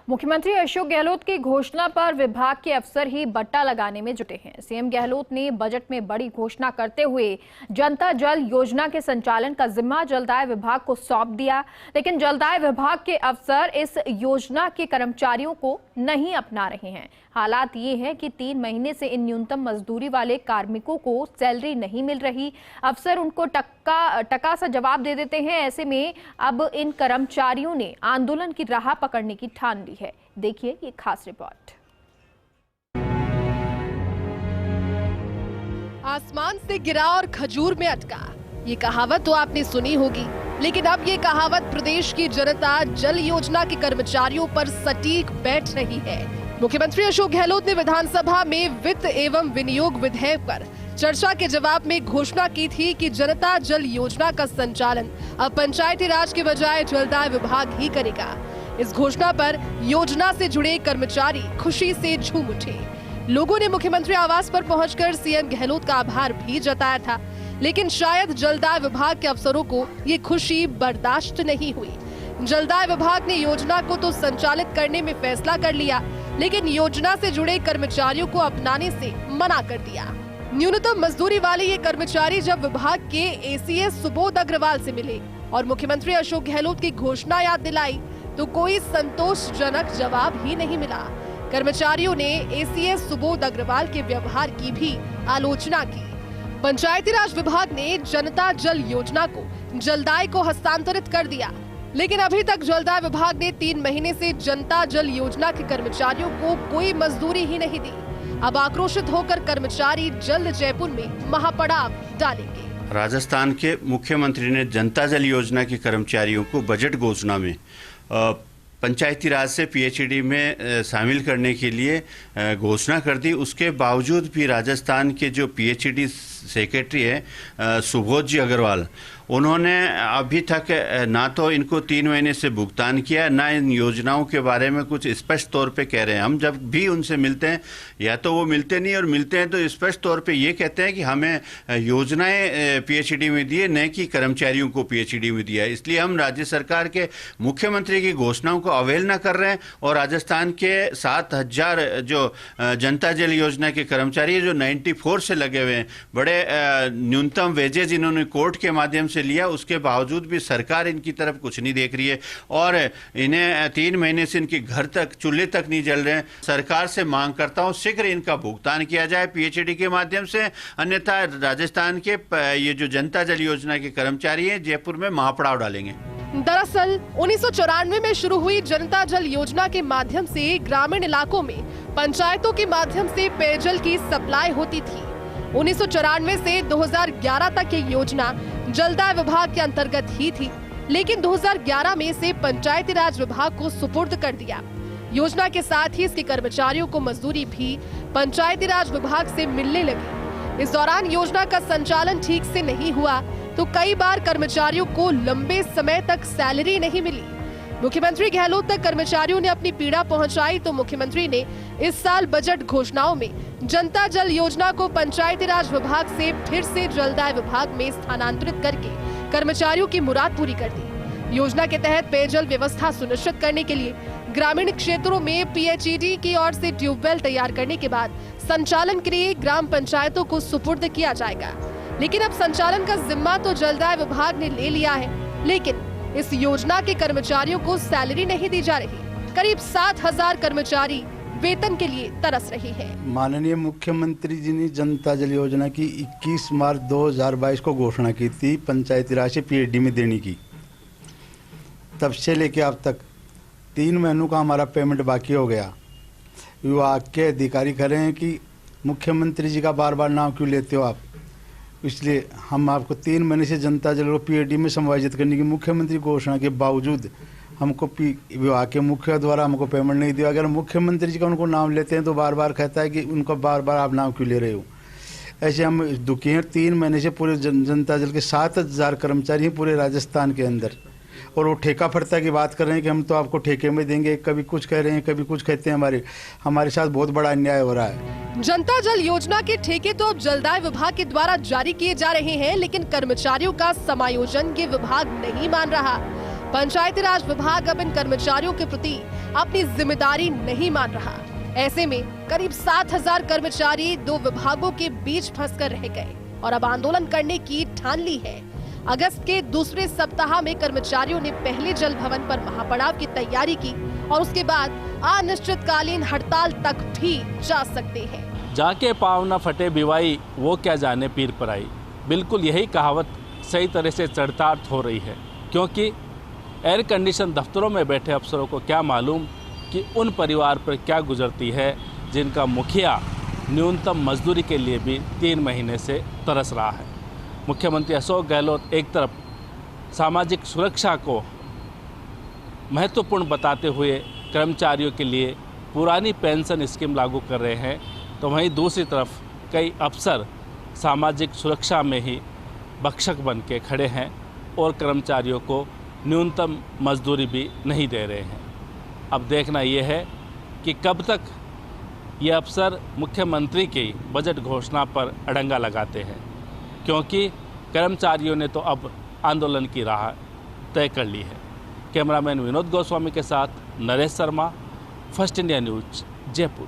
मुख्यमंत्री अशोक गहलोत की घोषणा पर विभाग के अफसर ही बट्टा लगाने में जुटे हैं। सीएम गहलोत ने बजट में बड़ी घोषणा करते हुए जनता जल योजना के संचालन का जिम्मा जलदाय विभाग को सौंप दिया, लेकिन जलदाय विभाग के अफसर इस योजना के कर्मचारियों को नहीं अपना रहे हैं। हालात ये है कि 3 महीने से इन न्यूनतम मजदूरी वाले कार्मिकों को सैलरी नहीं मिल रही। अफसर उनको टका सा जवाब दे देते हैं। ऐसे में अब इन कर्मचारियों ने आंदोलन की राह पकड़ने की ठान ली है। देखिए ये खास रिपोर्ट। आसमान से गिरा और खजूर में अटका, ये कहावत तो आपने सुनी होगी, लेकिन अब ये कहावत प्रदेश की जनता जल योजना के कर्मचारियों पर सटीक बैठ रही है। मुख्यमंत्री अशोक गहलोत ने विधानसभा में वित्त एवं विनियोग विधेयक पर चर्चा के जवाब में घोषणा की थी कि जनता जल योजना का संचालन अब पंचायती राज के बजाय जलदाय विभाग ही करेगा। इस घोषणा पर योजना से जुड़े कर्मचारी खुशी से झूम उठे। लोगों ने मुख्यमंत्री आवास पर पहुंचकर सीएम गहलोत का आभार भी जताया था, लेकिन शायद जलदाय विभाग के अफसरों को ये खुशी बर्दाश्त नहीं हुई। जलदाय विभाग ने योजना को तो संचालित करने में फैसला कर लिया, लेकिन योजना से जुड़े कर्मचारियों को अपनाने से मना कर दिया। न्यूनतम मजदूरी वाले ये कर्मचारी जब विभाग के एसीएस सुबोध अग्रवाल से मिले और मुख्यमंत्री अशोक गहलोत की घोषणा याद दिलाई, तो कोई संतोषजनक जवाब ही नहीं मिला। कर्मचारियों ने एसीएस सुबोध अग्रवाल के व्यवहार की भी आलोचना की। पंचायती राज विभाग ने जनता जल योजना को जलदाय को हस्तांतरित कर दिया, लेकिन अभी तक जलदाय विभाग ने 3 महीने से जनता जल योजना के कर्मचारियों को कोई मजदूरी ही नहीं दी। अब आक्रोशित होकर कर्मचारी जल्द जयपुर में महापड़ाव डालेंगे। राजस्थान के मुख्यमंत्री ने जनता जल योजना के कर्मचारियों को बजट घोषणा में पंचायती राज से पीएचईडी में शामिल करने के लिए घोषणा कर दी। उसके बावजूद भी राजस्थान के जो पीएचईडी सेक्रेटरी है सुबोध जी अग्रवाल, उन्होंने अभी तक ना तो इनको 3 महीने से भुगतान किया, ना इन योजनाओं के बारे में कुछ स्पष्ट तौर पे कह रहे हैं। हम जब भी उनसे मिलते हैं या तो वो मिलते नहीं, और मिलते हैं तो स्पष्ट तौर पे ये कहते हैं कि हमें योजनाएं पीएचईडी में दी है, न कि कर्मचारियों को पीएचईडी में दिया है। इसलिए हम राज्य सरकार के मुख्यमंत्री की घोषणाओं को अवहेलना कर रहे हैं और राजस्थान के 7000 जो जनता जल योजना के कर्मचारी है, जो 94 से लगे हुए हैं, बड़े न्यूनतम वेजेज इन्होंने कोर्ट के माध्यम से लिया, उसके बावजूद भी सरकार इनकी तरफ कुछ नहीं देख रही है और इन्हें 3 महीने से इनके घर तक चूल्हे तक नहीं जल रहे हैं। सरकार से मांग करता हूं शीघ्र इनका भुगतान किया जाए पीएचईडी के माध्यम से, अन्यथा राजस्थान के ये जो जनता जल योजना के कर्मचारी हैं जयपुर में महापड़ाव डालेंगे। दरअसल 1994 में शुरू हुई जनता जल योजना के माध्यम से ग्रामीण इलाकों में पंचायतों के माध्यम से पेयजल की सप्लाई होती थी। 1994 से 2011 तक ये योजना जलदाय विभाग के अंतर्गत ही थी, लेकिन 2011 में से पंचायती राज विभाग को सुपुर्द कर दिया। योजना के साथ ही इसके कर्मचारियों को मजदूरी भी पंचायती राज विभाग से मिलने लगी। इस दौरान योजना का संचालन ठीक से नहीं हुआ, तो कई बार कर्मचारियों को लंबे समय तक सैलरी नहीं मिली। मुख्यमंत्री गहलोत तक कर्मचारियों ने अपनी पीड़ा पहुंचाई, तो मुख्यमंत्री ने इस साल बजट घोषणाओं में जनता जल योजना को पंचायती राज विभाग से फिर से जलदाय विभाग में स्थानांतरित करके कर्मचारियों की मुराद पूरी कर दी। योजना के तहत पेयजल व्यवस्था सुनिश्चित करने के लिए ग्रामीण क्षेत्रों में पीएचईडी की ओर से ट्यूबवेल तैयार करने के बाद संचालन के लिए ग्राम पंचायतों को सुपुर्द किया जाएगा। लेकिन अब संचालन का जिम्मा तो जलदाय विभाग ने ले लिया है, लेकिन इस योजना के कर्मचारियों को सैलरी नहीं दी जा रही। करीब 7000 कर्मचारी वेतन के लिए तरस रही है। माननीय मुख्यमंत्री जी ने जनता जल योजना की 21 मार्च 2022 को घोषणा की थी पंचायती राज से पीएचईडी में देने की। तब से लेके अब तक 3 महीनों का हमारा पेमेंट बाकी हो गया। विभाग के अधिकारी कह रहे हैं कि मुख्यमंत्री जी का बार बार नाम क्यों लेते हो आप, इसलिए हम आपको 3 महीने से जनता जल को पीएचईडी में समायोजित करने की मुख्यमंत्री घोषणा के बावजूद हमको विभाग के मुखिया द्वारा हमको पेमेंट नहीं दिया। अगर मुख्यमंत्री जी का उनको नाम लेते हैं तो बार बार कहता है कि उनको बार बार आप नाम क्यों ले रहे हो। ऐसे हम दुखी हैं। 3 महीने से पूरे जनता जल के 7000 कर्मचारी हैं पूरे राजस्थान के अंदर, और वो ठेका फरता की बात कर रहे हैं कि हम तो आपको ठेके में देंगे। कभी कुछ कह रहे हैं, कभी कुछ कहते हैं। हमारे साथ बहुत बड़ा अन्याय हो रहा है। जनता जल योजना के ठेके तो अब जलदाय विभाग के द्वारा जारी किए जा रहे हैं, लेकिन कर्मचारियों का समायोजन ये विभाग नहीं मान रहा। पंचायती राज विभाग अब इन कर्मचारियों के प्रति अपनी जिम्मेदारी नहीं मान रहा। ऐसे में करीब 7,000 कर्मचारी दो विभागों के बीच फंसकर रह गए और अब आंदोलन करने की ठान ली है। अगस्त के दूसरे सप्ताह में कर्मचारियों ने पहले जल भवन पर महापड़ाव की तैयारी की और उसके बाद अनिश्चितकालीन हड़ताल तक भी जा सकते हैं। जाके पाँव न फटे बिवाई, वो क्या जाने पीर पर आई। बिल्कुल यही कहावत सही तरह से चरितार्थ हो रही है, क्योंकि एयर कंडीशन दफ्तरों में बैठे अफसरों को क्या मालूम कि उन परिवार पर क्या गुजरती है जिनका मुखिया न्यूनतम मजदूरी के लिए भी 3 महीने से तरस रहा है। मुख्यमंत्री अशोक गहलोत एक तरफ सामाजिक सुरक्षा को महत्वपूर्ण बताते हुए कर्मचारियों के लिए पुरानी पेंशन स्कीम लागू कर रहे हैं, तो वहीं दूसरी तरफ कई अफसर सामाजिक सुरक्षा में ही भक्षक बन के खड़े हैं और कर्मचारियों को न्यूनतम मजदूरी भी नहीं दे रहे हैं। अब देखना ये है कि कब तक ये अफसर मुख्यमंत्री की बजट घोषणा पर अड़ंगा लगाते हैं, क्योंकि कर्मचारियों ने तो अब आंदोलन की राह तय कर ली है। कैमरामैन विनोद गोस्वामी के साथ Naresh Sharma, first India news, Jaipur.